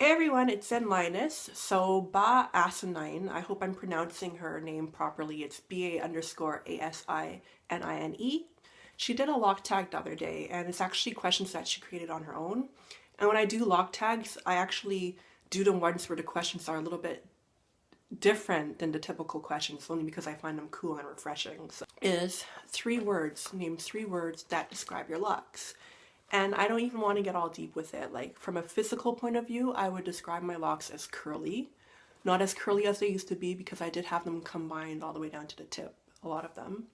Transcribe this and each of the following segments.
Hey everyone, it's Zen Linus. So Ba Asinine, I hope I'm pronouncing her name properly. It's BA_ASININE. She did a loc tag the other day, and it's actually questions that she created on her own. And when I do loc tags, I actually do the ones where the questions are a little bit different than the typical questions, only because I find them cool and refreshing. So is 3 words, name 3 words that describe your locks. And I don't even want to get all deep with it. Like from a physical point of view, I would describe my locks as curly. Not as curly as they used to be because I did have them combined all the way down to the tip, a lot of them.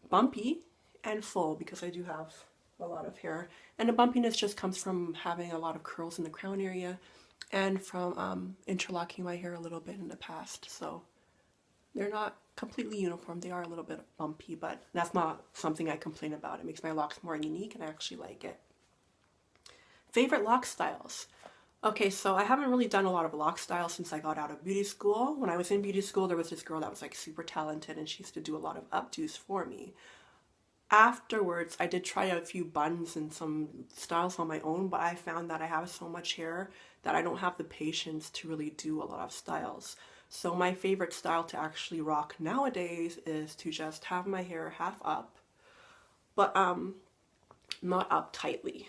Bumpy and full because I do have a lot of hair. And the bumpiness just comes from having a lot of curls in the crown area and from interlocking my hair a little bit in the past. So they're not completely uniform. They are a little bit bumpy, but that's not something I complain about. It makes my locks more unique and I actually like it. Favorite loc styles. Okay, so I haven't really done a lot of loc styles since I got out of beauty school. When I was in beauty school, there was this girl that was like super talented and she used to do a lot of updos for me. Afterwards, I did try a few buns and some styles on my own, but I found that I have so much hair that I don't have the patience to really do a lot of styles. So my favorite style to actually rock nowadays is to just have my hair half up, but not up tightly.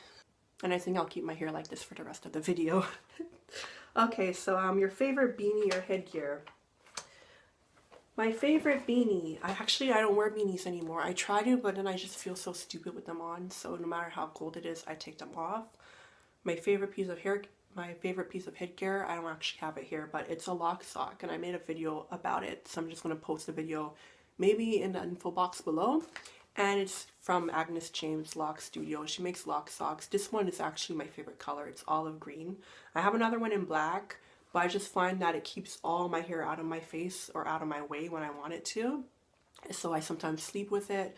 And I think I'll keep my hair like this for the rest of the video. Okay, so your favorite beanie or headgear. My favorite beanie. I don't wear beanies anymore. I try to, but then I just feel so stupid with them on. So no matter how cold it is, I take them off. My favorite piece of headgear, I don't actually have it here, but it's a loc sock, and I made a video about it. So I'm just gonna post the video maybe in the info box below. And it's from Agnes James Loc Studio. She makes loc socks. This one is actually my favorite color. It's olive green. I have another one in black, but I just find that it keeps all my hair out of my face or out of my way when I want it to. So I sometimes sleep with it.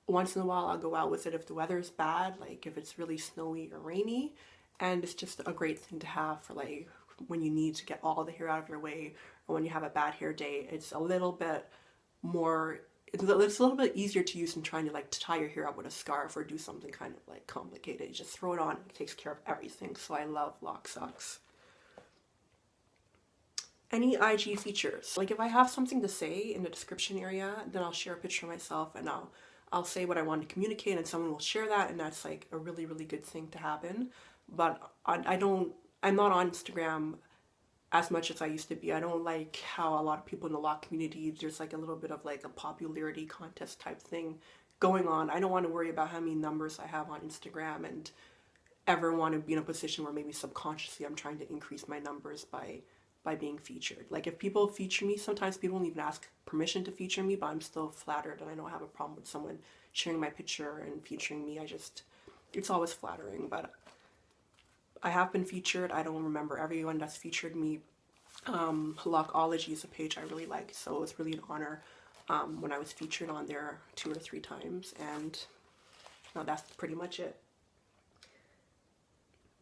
Once in a while I'll go out with it if the weather is bad, like if it's really snowy or rainy. And it's just a great thing to have for like when you need to get all the hair out of your way or when you have a bad hair day. It's a little bit more, it's a little bit easier to use than trying to like tie your hair up with a scarf or do something kind of like complicated. You just throw it on, it takes care of everything. So I love loc socks. Any IG features. Like if I have something to say in the description area, then I'll share a picture of myself and I'll say what I want to communicate and someone will share that, and that's like a really, really good thing to happen. But I'm not on Instagram as much as I used to be. I don't like how a lot of people in the loc community, there's like a little bit of like a popularity contest type thing going on. I don't want to worry about how many numbers I have on Instagram and ever want to be in a position where maybe subconsciously I'm trying to increase my numbers by being featured. Like if people feature me, sometimes people don't even ask permission to feature me, but I'm still flattered and I don't have a problem with someone sharing my picture and featuring me. It's always flattering, but I have been featured. I don't remember everyone that's featured me. Locology is a page I really like, so it was really an honor when I was featured on there 2 or 3 times, and now that's pretty much it.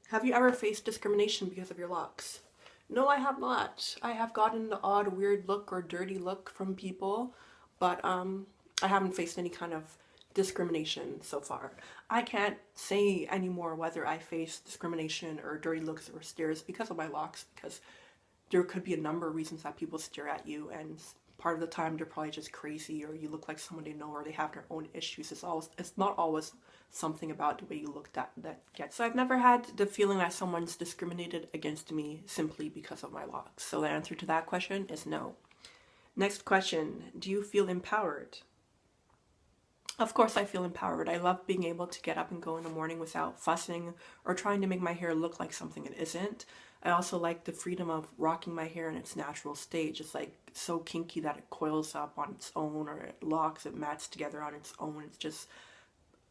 Have you ever faced discrimination because of your locks? No, I have not. I have gotten the odd weird look or dirty look from people, but I haven't faced any kind of discrimination so far. I can't say anymore whether I face discrimination or dirty looks or stares because of my locks, because there could be a number of reasons that people stare at you, and part of the time they're probably just crazy or you look like someone they know or they have their own issues. It's not always something about the way you look that gets. So I've never had the feeling that someone's discriminated against me simply because of my locks. So the answer to that question is no. Next question, do you feel empowered? Of course I feel empowered. I love being able to get up and go in the morning without fussing or trying to make my hair look like something it isn't. I also like the freedom of rocking my hair in its natural state. It's like so kinky that it coils up on its own, or it locks, it mats together on its own. It's just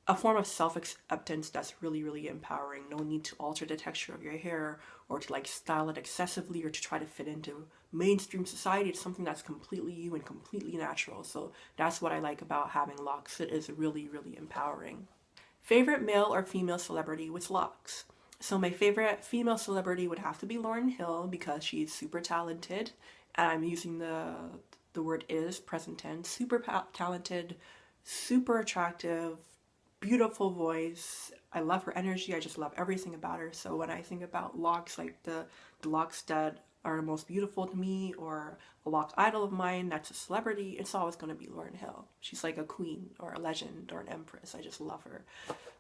a form of self-acceptance that's really, really empowering. No need to alter the texture of your hair or to like style it excessively or to try to fit into mainstream society. It's something that's completely you and completely natural. So that's what I like about having locks. It is really, really empowering. Favorite male or female celebrity with locks? So my favorite female celebrity would have to be Lauryn Hill because she's super talented, and I'm using the word is present tense. Super talented, super attractive, beautiful voice, I love her energy. I just love everything about her. So when I think about locks, like the locks that are the most beautiful to me, or a lock idol of mine that's a celebrity, it's always going to be Lauryn Hill. She's like a queen or a legend or an empress. I just love her.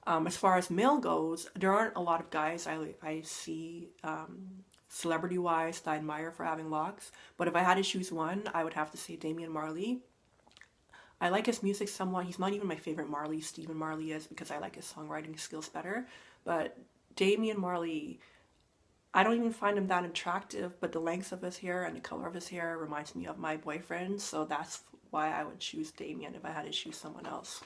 As far as male goes, there aren't a lot of guys I see celebrity wise that I admire for having locks, but if I had to choose one, I would have to say Damian Marley. I like his music somewhat. He's not even my favorite Marley. Stephen Marley is, because I like his songwriting skills better. But Damian Marley, I don't even find him that attractive, but the length of his hair and the color of his hair reminds me of my boyfriend. So that's why I would choose Damian if I had to choose someone else.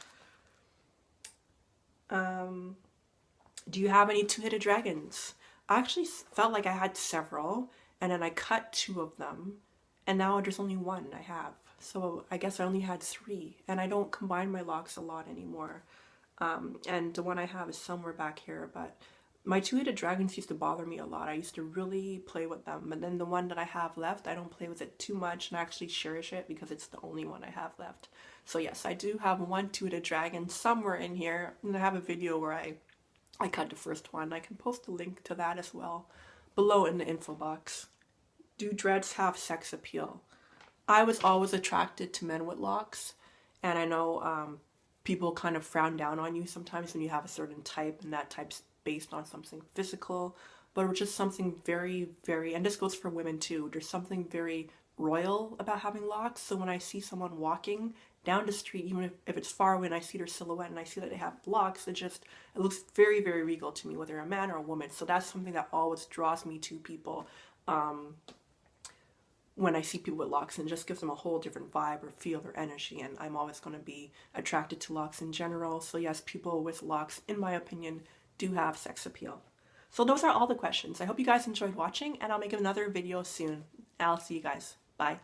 Do you have any two-headed dragons? I actually felt like I had several, and then I cut two of them, and now there's only one I have. So I guess I only had three, and I don't combine my locks a lot anymore. And the one I have is somewhere back here, but my two-headed dragons used to bother me a lot. I used to really play with them, but then the one that I have left, I don't play with it too much, and I actually cherish it because it's the only one I have left. So yes, I do have one two-headed dragon somewhere in here, and I have a video where I cut the first one. I can post a link to that as well below in the info box. Do dreads have sex appeal? I was always attracted to men with locks, and I know people kind of frown down on you sometimes when you have a certain type, and that type's based on something physical, but it's just something very, very, and this goes for women too, there's something very royal about having locks. So when I see someone walking down the street, even if it's far away and I see their silhouette and I see that they have locks, it looks very, very regal to me, whether a man or a woman. So that's something that always draws me to people when I see people with locks, and just gives them a whole different vibe or feel their energy, and I'm always going to be attracted to locks in general. So yes, people with locks, in my opinion, do have sex appeal. So those are all the questions. I hope you guys enjoyed watching, and I'll make another video soon. I'll see you guys. Bye.